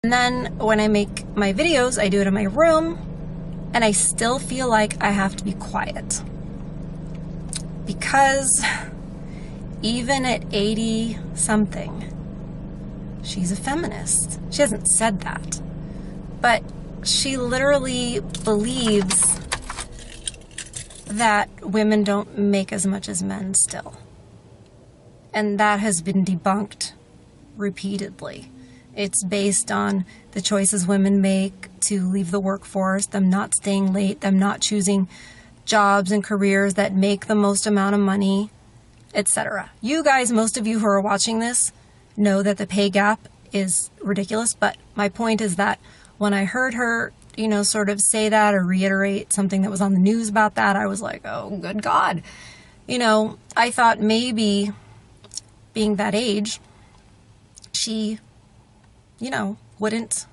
And then when I make my videos, I do it in my room, and I still feel like I have to be quiet. Because even at 80 something, she's a feminist. She hasn't said that, but she literally believes that women don't make as much as men still. And that has been debunked repeatedly. It's based on the choices women make to leave the workforce, them not staying late, them not choosing jobs and careers that make the most amount of money, etc. You guys, most of you who are watching this, know that the pay gap is ridiculous, but my point is that when I heard her, sort of say that or reiterate something that was on the news about that, I was like, oh, good God. I thought maybe being that age, she wouldn't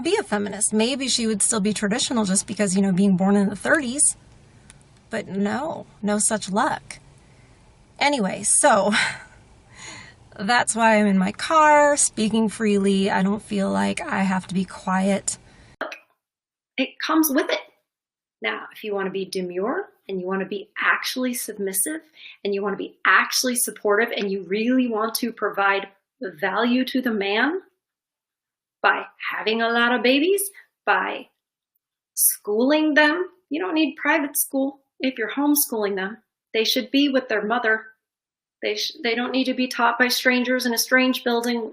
be a feminist. Maybe she would still be traditional just because, being born in the 30s. But no such luck. Anyway, so that's why I'm in my car speaking freely. I don't feel like I have to be quiet. It comes with it. Now, if you want to be demure and you want to be actually submissive and you want to be actually supportive and you really want to provide value to the man by having a lot of babies, by schooling them, you don't need private school. If you're homeschooling them, they should be with their mother. They don't need to be taught by strangers in a strange building.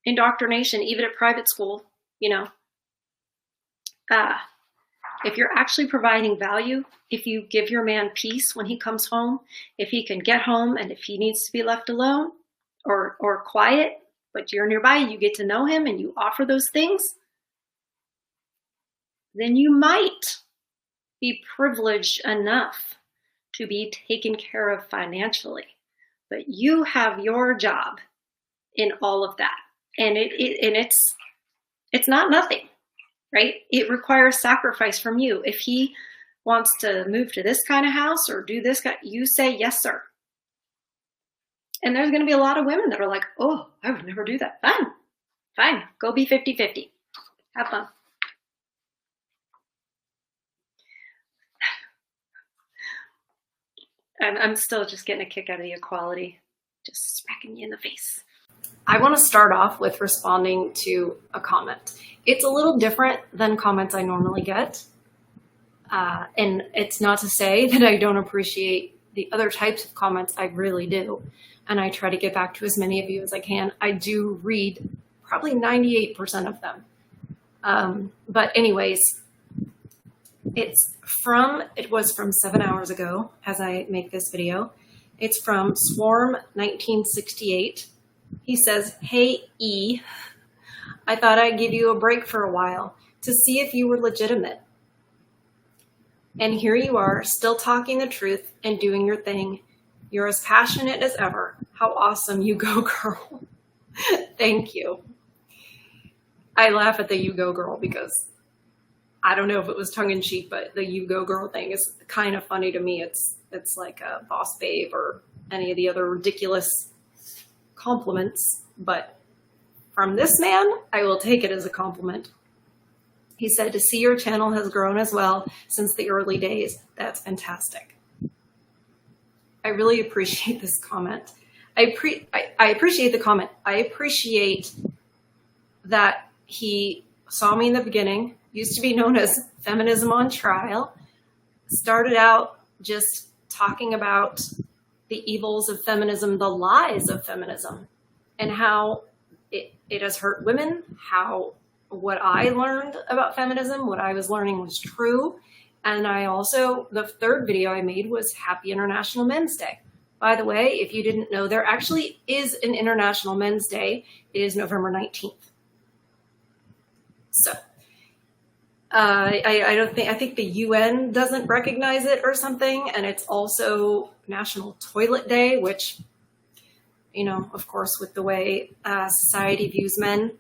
Indoctrination, even at private school, if you're actually providing value, if you give your man peace when he comes home, if he can get home and if he needs to be left alone or quiet, but you're nearby, you get to know him and you offer those things, then you might be privileged enough to be taken care of financially. But you have your job in all of that. And it's not nothing, right? It requires sacrifice from you. If he wants to move to this kind of house or do this, you say, yes, sir. And there's going to be a lot of women that are like, oh, I would never do that. Fine. Go be 50-50. Have fun. I'm still just getting a kick out of the equality, just smacking you in the face. I want to start off with responding to a comment. It's a little different than comments I normally get. And it's not to say that I don't appreciate the other types of comments. I really do. And I try to get back to as many of you as I can. I do read probably 98% of them. But anyways, it was from 7 hours ago as I make this video. It's from Swarm 1968. He says, hey, E, I thought I'd give you a break for a while to see if you were legitimate. And here you are, still talking the truth and doing your thing. You're as passionate as ever. How awesome you go, girl. Thank you. I laugh at the you go, girl, because I don't know if it was tongue in cheek, but the you go, girl thing is kind of funny to me. It's like a boss babe or any of the other ridiculous compliments, but from this man, I will take it as a compliment. He said, to see your channel has grown as well since the early days. That's fantastic. I really appreciate this comment. I appreciate the comment. I appreciate that he saw me in the beginning, used to be known as Feminism on Trial, started out just talking about the evils of feminism, the lies of feminism, and how it has hurt women, how what I learned about feminism, what I was learning was true. And the third video I made was Happy International Men's Day. By the way, if you didn't know, there actually is an International Men's Day. It is November 19th. So I think the UN doesn't recognize it or something. And it's also National Toilet Day, which, of course, with the way society views men,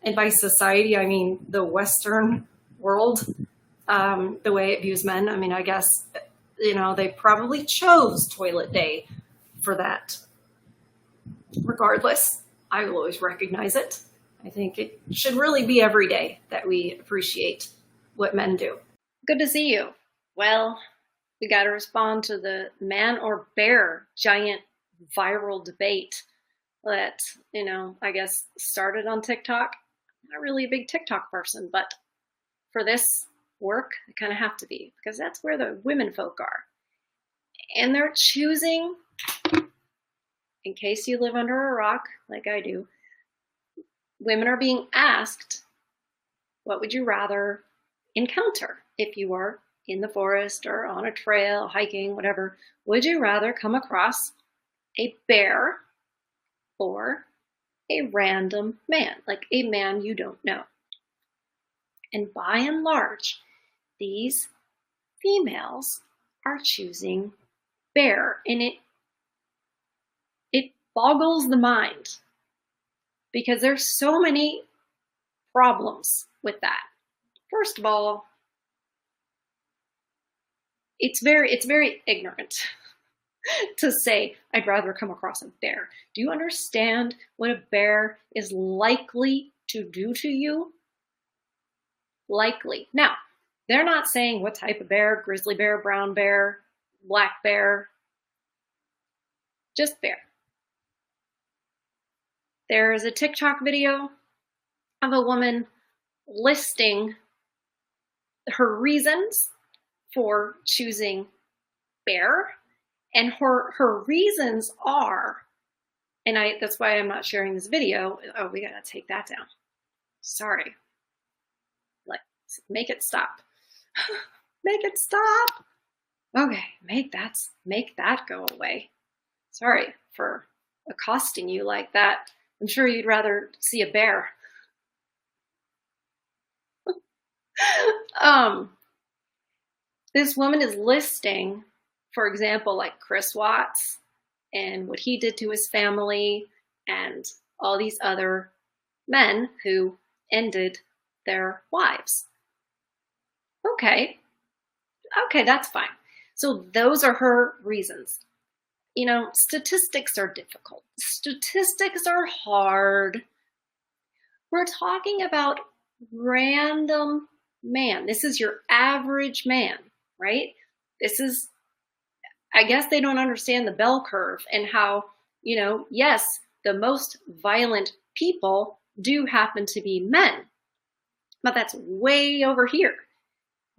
and by society, I mean the Western world, the way it views men. I mean, I guess, they probably chose Toilet Day for that. Regardless, I will always recognize it. I think it should really be every day that we appreciate what men do. Good to see you. Well, we got to respond to the man or bear giant viral debate that, I guess started on TikTok. I'm not really a big TikTok person, but for this work, I kind of have to be, because that's where the women folk are. And they're choosing, in case you live under a rock like I do, women are being asked, what would you rather encounter if you are in the forest or on a trail, hiking, whatever? Would you rather come across a bear or a random man, like a man you don't know? And by and large, these females are choosing bear, and it boggles the mind because there's so many problems with that. First of all, it's very ignorant to say, I'd rather come across a bear. Do you understand what a bear is likely to do to you? Likely. Now, they're not saying what type of bear: grizzly bear, brown bear, black bear, just bear. There's a TikTok video of a woman listing her reasons for choosing bear, and her reasons are, and that's why I'm not sharing this video. Oh, we gotta take that down. Sorry. Like, make it stop. Make it stop. Okay, make that go away. Sorry for accosting you like that. I'm sure you'd rather see a bear. This woman is listing, for example, like Chris Watts and what he did to his family and all these other men who ended their wives. Okay, that's fine. So those are her reasons. Statistics are difficult. Statistics are hard. We're talking about random man. This is your average man, right? I guess they don't understand the bell curve and how, yes, the most violent people do happen to be men, but that's way over here.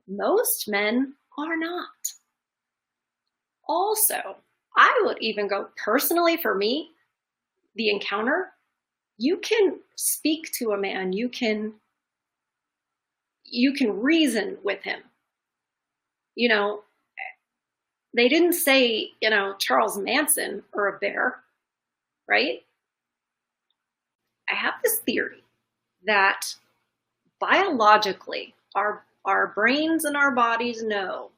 Most men are not. Also, I would even go personally, for me, the encounter, you can speak to a man, you can reason with him. They didn't say, Charles Manson or a bear, right? I have this theory that biologically our brains and our bodies know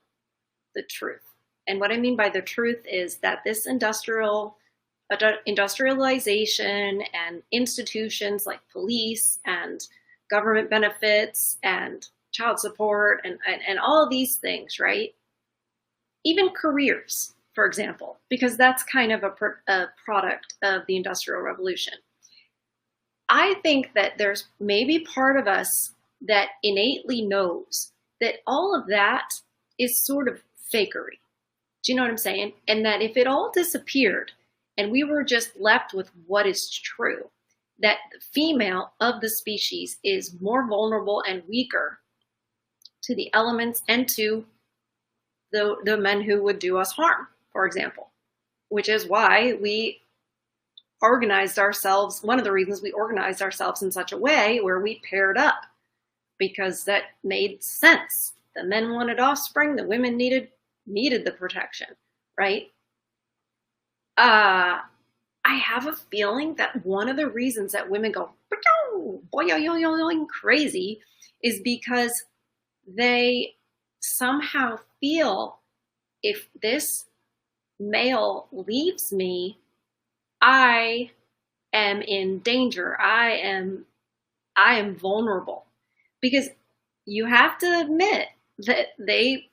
the truth. And what I mean by the truth is that this industrialization and institutions like police and government benefits and child support and all of these things, right? Even careers, for example, because that's kind of a product of the Industrial Revolution. I think that there's maybe part of us that innately knows that all of that is sort of fakery. Do you know what I'm saying? And that if it all disappeared and we were just left with what is true, that the female of the species is more vulnerable and weaker to the elements and to the men who would do us harm, for example, which is why we organized ourselves. One of the reasons we organized ourselves in such a way where we paired up, because that made sense. The men wanted offspring, the women needed the protection, right? I have a feeling that one of the reasons that women go crazy is because they somehow feel if this male leaves me, I am in danger. I am vulnerable. Because you have to admit that they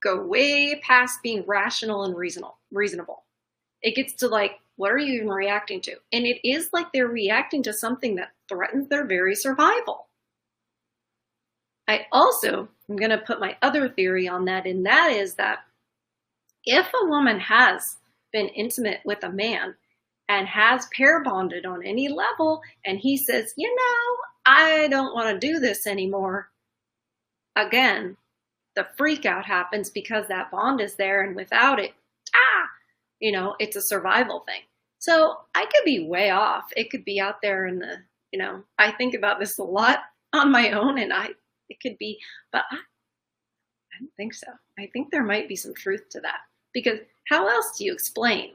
go way past being rational and reasonable. It gets to like what are you even reacting to? And it is like they're reacting to something that threatens their very survival. I also am going to put my other theory on that, and that is that if a woman has been intimate with a man and has pair bonded on any level, and he says, I don't want to do this anymore, again, the freak out happens because that bond is there, and without it, it's a survival thing. So I could be way off. It could be out there in the, I think about this a lot on my own, and it could be, but I don't think so. I think there might be some truth to that, because how else do you explain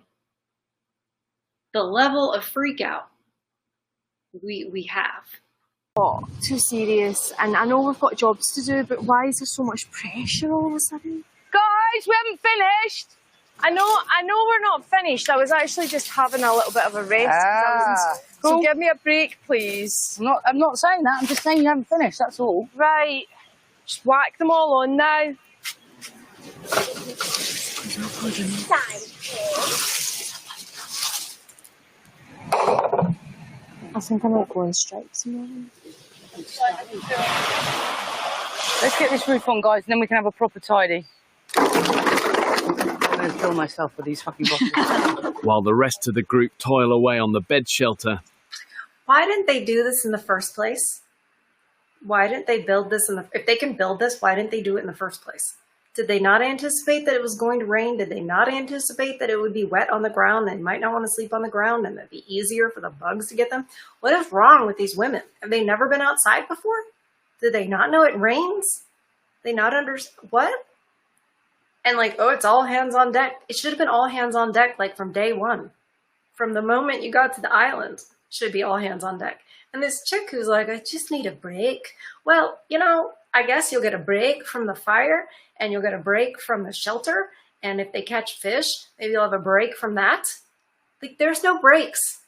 the level of freak out we have? Too serious, and I know we've got jobs to do, but why is there so much pressure all of a sudden? Guys, we haven't finished. I know we're not finished. I was actually just having a little bit of a rest. So give me a break, please. I'm not saying that. I'm just saying you haven't finished. That's all. Right. Just whack them all on now. I think I might go on strike tomorrow. Let's get this roof on, guys, and then we can have a proper tidy. I'm going to kill myself with these fucking bottles. While the rest of the group toil away on the bed shelter. Why didn't they do this in the first place? Why didn't they build this if they can build this, why didn't they do it in the first place? Did they not anticipate that it was going to rain? Did they not anticipate that it would be wet on the ground? They might not want to sleep on the ground, and it'd be easier for the bugs to get them. What is wrong with these women? Have they never been outside before? Did they not know it rains? They not understand what? And it's all hands on deck. It should have been all hands on deck, from day one. From the moment you got to the island, it should be all hands on deck. And this chick who's like, I just need a break. Well, I guess you'll get a break from the fire, and you'll get a break from the shelter. And if they catch fish, maybe you'll have a break from that. There's no breaks.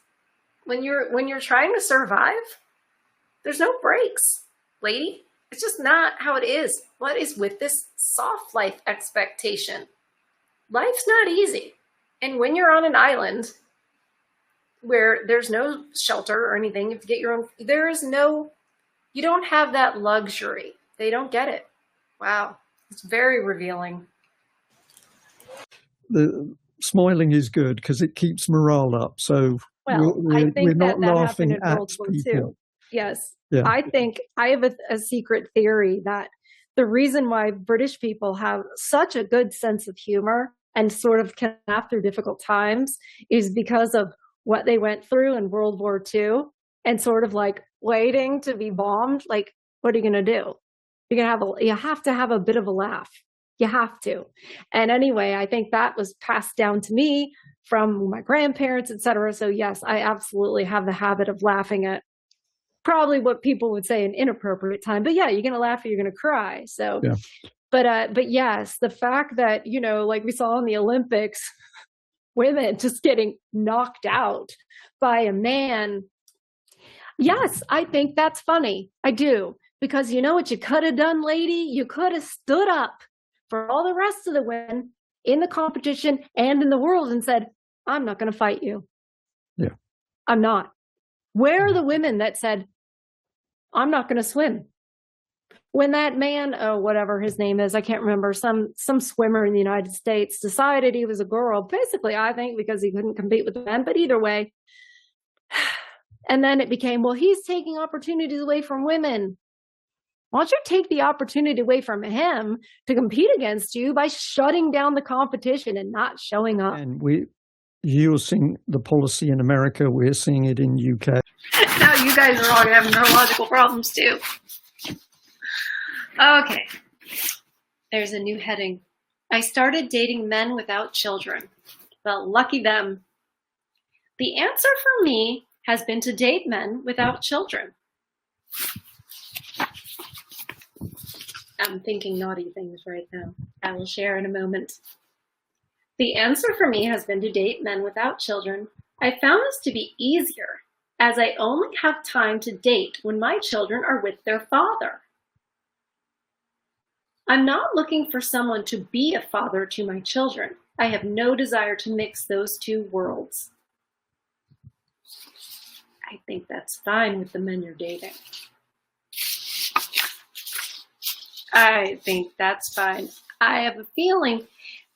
When you're trying to survive, there's no breaks, lady. It's just not how it is. What is with this soft life expectation? Life's not easy. And when you're on an island where there's no shelter or anything, you have to get your own, you don't have that luxury. They don't get it. Wow. It's very revealing. The smiling is good because it keeps morale up. So I think we're not that laughing happened in at World War people. II. Yes. Yeah. I think I have a secret theory that the reason why British people have such a good sense of humor and sort of can laugh through difficult times is because of what they went through in World War II and sort of waiting to be bombed. What are you going to do? You have to have a bit of a laugh. You have to. And anyway, I think that was passed down to me from my grandparents, etc. So yes, I absolutely have the habit of laughing at probably what people would say an inappropriate time. But yeah, you're going to laugh or you're going to cry. So, yeah. But yes, the fact that, like we saw in the Olympics, women just getting knocked out by a man. Yes, I think that's funny. I do. Because you know what you could have done, lady? You could have stood up for all the rest of the women in the competition and in the world and said, I'm not going to fight you. Yeah. I'm not. Where are the women that said, I'm not going to swim? When that man, whatever his name is, I can't remember, some swimmer in the United States decided he was a girl, basically, I think, because he couldn't compete with the men, but either way. And then it became, well, he's taking opportunities away from women. Why don't you take the opportunity away from him to compete against you by shutting down the competition and not showing up? And you're seeing the policy in America. We're seeing it in UK. Now you guys are all having neurological problems too. Okay. There's a new heading. I started dating men without children. Well, lucky them. The answer for me has been to date men without children. I'm thinking naughty things right now. I will share in a moment. The answer for me has been to date men without children. I found this to be easier, as I only have time to date when my children are with their father. I'm not looking for someone to be a father to my children. I have no desire to mix those two worlds. I think that's fine with the men you're dating. I think that's fine. I have a feeling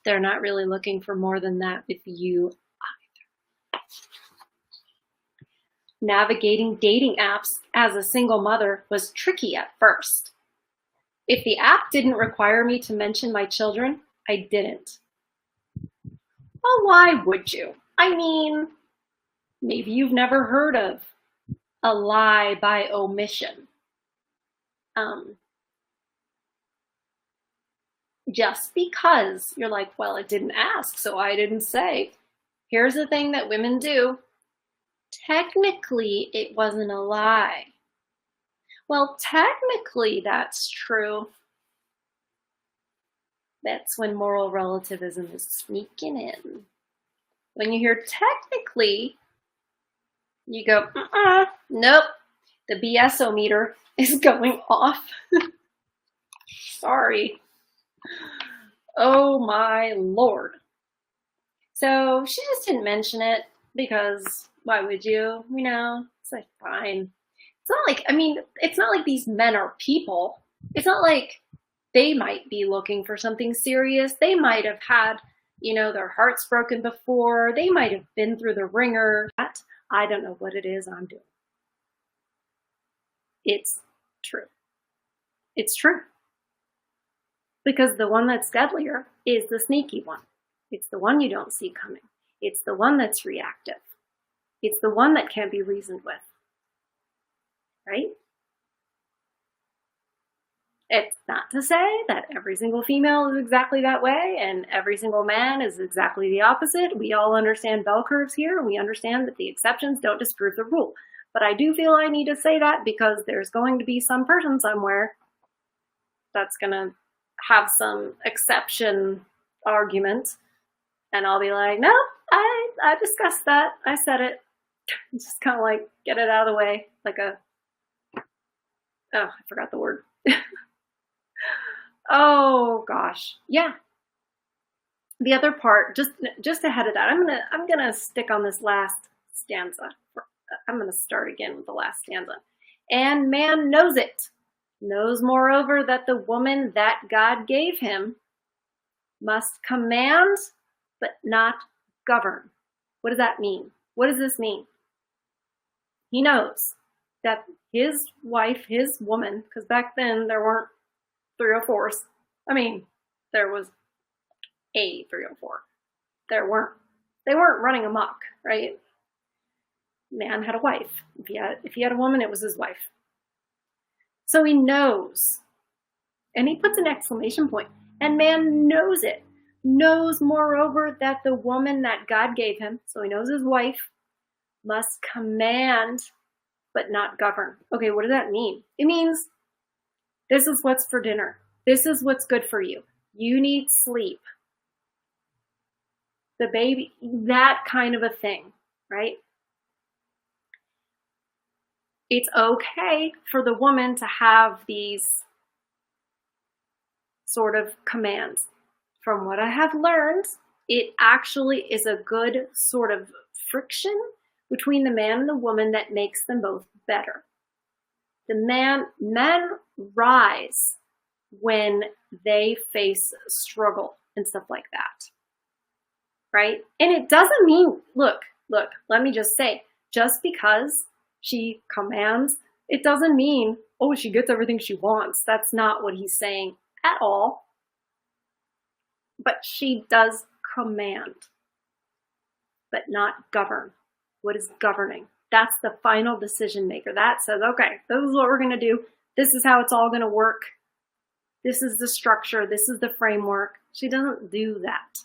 they're not really looking for more than that with you either. Navigating dating apps as a single mother was tricky at first. If the app didn't require me to mention my children, I didn't. Well, why would you? I mean, maybe you've never heard of a lie by omission. Just because you're like, well, it didn't ask, so I didn't say. Here's the thing that women do. Technically, it wasn't a lie. Well, technically, that's true. That's when moral relativism is sneaking in. When you hear technically, you go, nope, the BS-o-meter is going off. Sorry. Oh my Lord. So she just didn't mention it because why would you? You know, it's like, fine. It's not like, I mean, it's not like these men are people. It's not like they might be looking for something serious. They might have had, you know, their hearts broken before. They might have been through the ringer. I don't know what it is I'm doing. It's true. It's true. Because the one that's deadlier is the sneaky one. It's the one you don't see coming. It's the one that's reactive. It's the one that can't be reasoned with. Right? It's not to say that every single female is exactly that way and every single man is exactly the opposite. We all understand bell curves here, and we understand that the exceptions don't disprove the rule. But I do feel I need to say that because there's going to be some person somewhere that's going to have some exception argument, and I'll be like, no, I discussed that. I said it. Just kind of like get it out of the way, like I forgot the word. Oh gosh, yeah. The other part, just ahead of that, I'm gonna stick on this last stanza. I'm gonna start again with the last stanza. And man knows it. Knows moreover that the woman that God gave him must command but not govern. What does that mean? What does this mean? He knows that his wife, his woman, because back then there weren't 304s. I mean, there was a 304. They weren't running amok, right? Man had a wife. If he had a woman, it was his wife. So he knows, and he puts an exclamation point, and man knows it, knows moreover that the woman that God gave him, so he knows his wife, must command but not govern. Okay, what does that mean? It means this is what's for dinner. This is what's good for you. You need sleep. The baby, that kind of a thing, right? It's okay for the woman to have these sort of commands. From what I have learned, it actually is a good sort of friction between the man and the woman that makes them both better. Men rise when they face struggle and stuff like that, right? And it doesn't mean, look, let me just say, just because she commands, it doesn't mean, oh, she gets everything she wants. That's not what he's saying at all. But she does command, but not govern. What is governing? That's the final decision maker. That says, okay, this is what we're going to do. This is how it's all going to work. This is the structure. This is the framework. She doesn't do that.